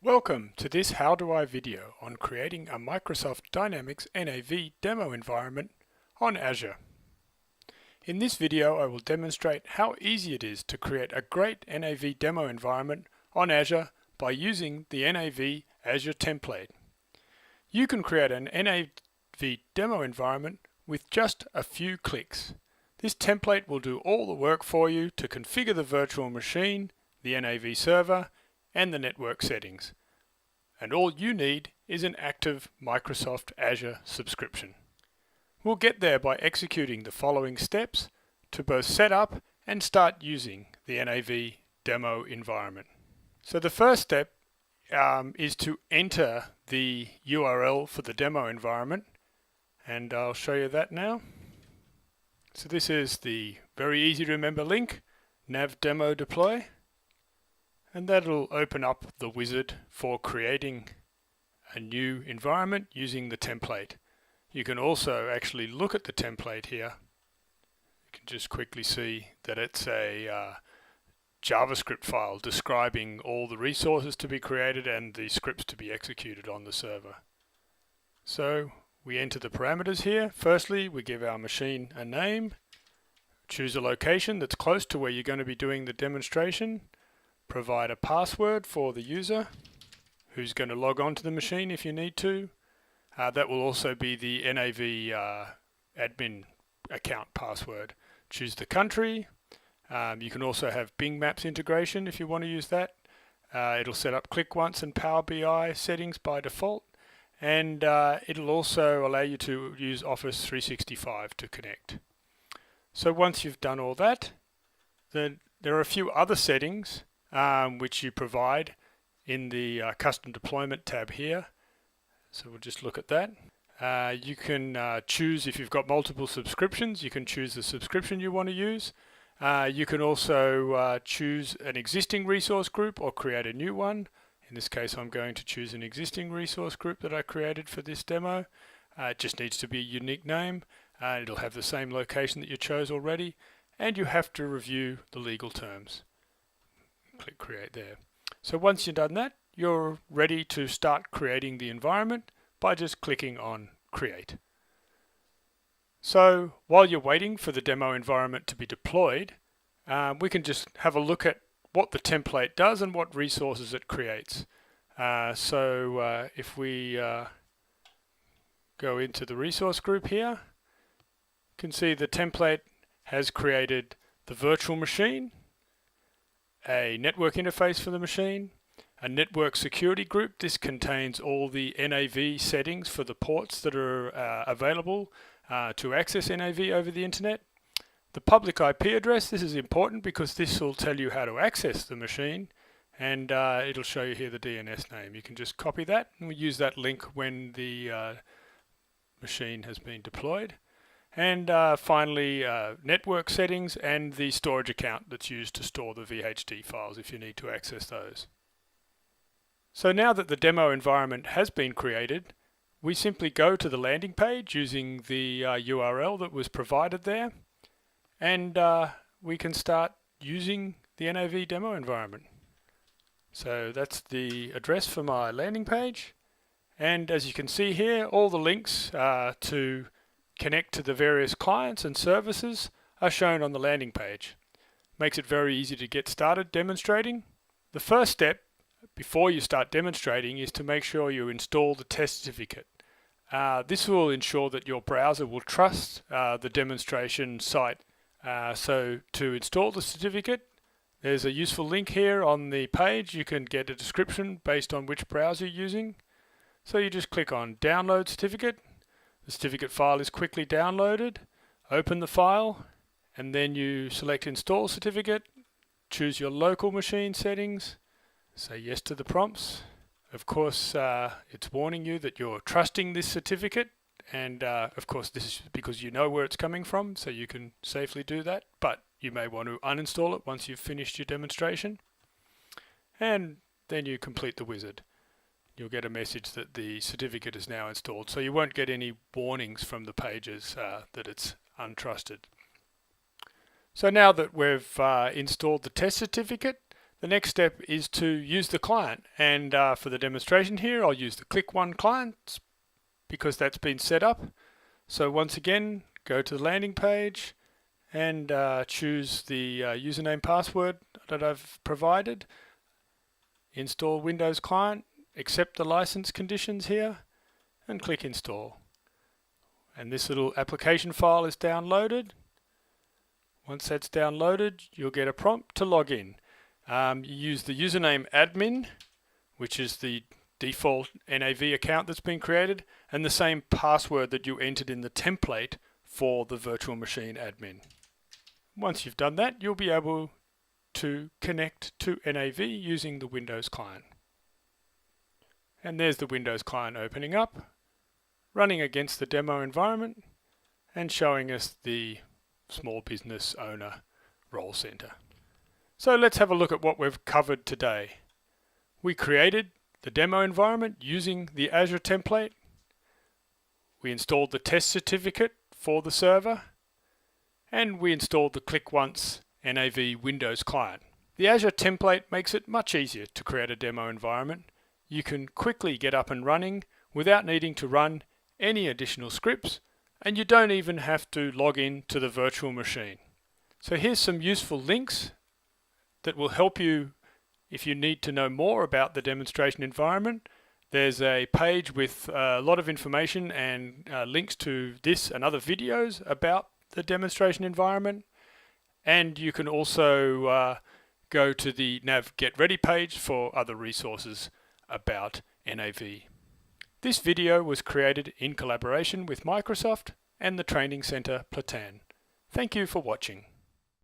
Welcome to this How Do I video on creating a Microsoft Dynamics NAV demo environment on Azure. In this video I will demonstrate how easy it is to create a great NAV demo environment on Azure by using the NAV Azure template. You can create an NAV demo environment with just a few clicks. This template will do all the work for you to configure the virtual machine, the NAV server, and the network settings. And all you need is an active Microsoft Azure subscription. We'll get there by executing the following steps to both set up and start using the NAV demo environment. So the first step is to enter the URL for the demo environment, and I'll show you that now. So this is the very easy to remember link, NAV demo deploy. And that'll open up the wizard for creating a new environment using the template. You can also actually look at the template here. You can just quickly see that it's a JavaScript file describing all the resources to be created and the scripts to be executed on the server. So we enter the parameters here. Firstly, we give our machine a name, choose a location that's close to where you're going to be doing the demonstration. Provide a password for the user who's going to log on to the machine if you need to. That will also be the NAV admin account password. Choose the country. You can also have Bing Maps integration if you want to use that. It'll set up Click Once and Power BI settings by default, and it'll also allow you to use Office 365 to connect. So once you've done all that, then there are a few other settings which you provide in the custom deployment tab here. So we'll just look at that. You can choose, if you've got multiple subscriptions, you can choose the subscription you want to use. You can also choose an existing resource group or create a new one. In this case I'm going to choose an existing resource group that I created for this demo. It just needs to be a unique name. It'll have the same location that you chose already, and you have to review the legal terms. Click create there. So once you've done that, you're ready to start creating the environment by just clicking on create. So while you're waiting for the demo environment to be deployed, we can just have a look at what the template does and what resources it creates. If we go into the resource group here, you can see the template has created the virtual machine, a network interface for the machine, a network security group. This contains all the NAV settings for the ports that are available to access NAV over the internet. The public IP address, this is important because this will tell you how to access the machine, and it'll show you here the DNS name. You can just copy that and we use that link when the machine has been deployed. And finally, network settings and the storage account that's used to store the VHD files if you need to access those. So now that the demo environment has been created, we simply go to the landing page using the URL that was provided there, and we can start using the NAV demo environment. So that's the address for my landing page, and as you can see here, all the links to connect to the various clients and services are shown on the landing page. Makes it very easy to get started demonstrating. The first step before you start demonstrating is to make sure you install the test certificate. This will ensure that your browser will trust the demonstration site. So to install the certificate, there's a useful link here on the page. You can get a description based on which browser you're using. So you just click on download certificate. The certificate file is quickly downloaded. Open the file, and then you select install certificate, choose your local machine settings, say yes to the prompts. Of course, it's warning you that you're trusting this certificate, and of course this is because you know where it's coming from, so you can safely do that, but you may want to uninstall it once you've finished your demonstration. And then you complete the wizard. You'll get a message that the certificate is now installed, so you won't get any warnings from the pages that it's untrusted. So now that we've installed the test certificate, the next step is to use the client, and for the demonstration here I'll use the Click One client because that's been set up. So once again, go to the landing page and choose the username password that I've provided, install Windows Client, accept the license conditions here and click install. And this little application file is downloaded. Once that's downloaded, you'll get a prompt to log in. You use the username admin, which is the default NAV account that's been created, and the same password that you entered in the template for the virtual machine admin. Once you've done that, you'll be able to connect to NAV using the Windows client. And there's the Windows client opening up, running against the demo environment and showing us the small business owner role center. So let's have a look at what we've covered today. We created the demo environment using the Azure template. We installed the test certificate for the server, and we installed the Click Once NAV Windows client. The Azure template makes it much easier to create a demo environment. You can quickly get up and running without needing to run any additional scripts, and you don't even have to log in to the virtual machine. So here's some useful links that will help you if you need to know more about the demonstration environment. There's a page with a lot of information and links to this and other videos about the demonstration environment. And you can also go to the NAV Get Ready page for other resources about NAV. This video was created in collaboration with Microsoft and the Training Center Platan. Thank you for watching.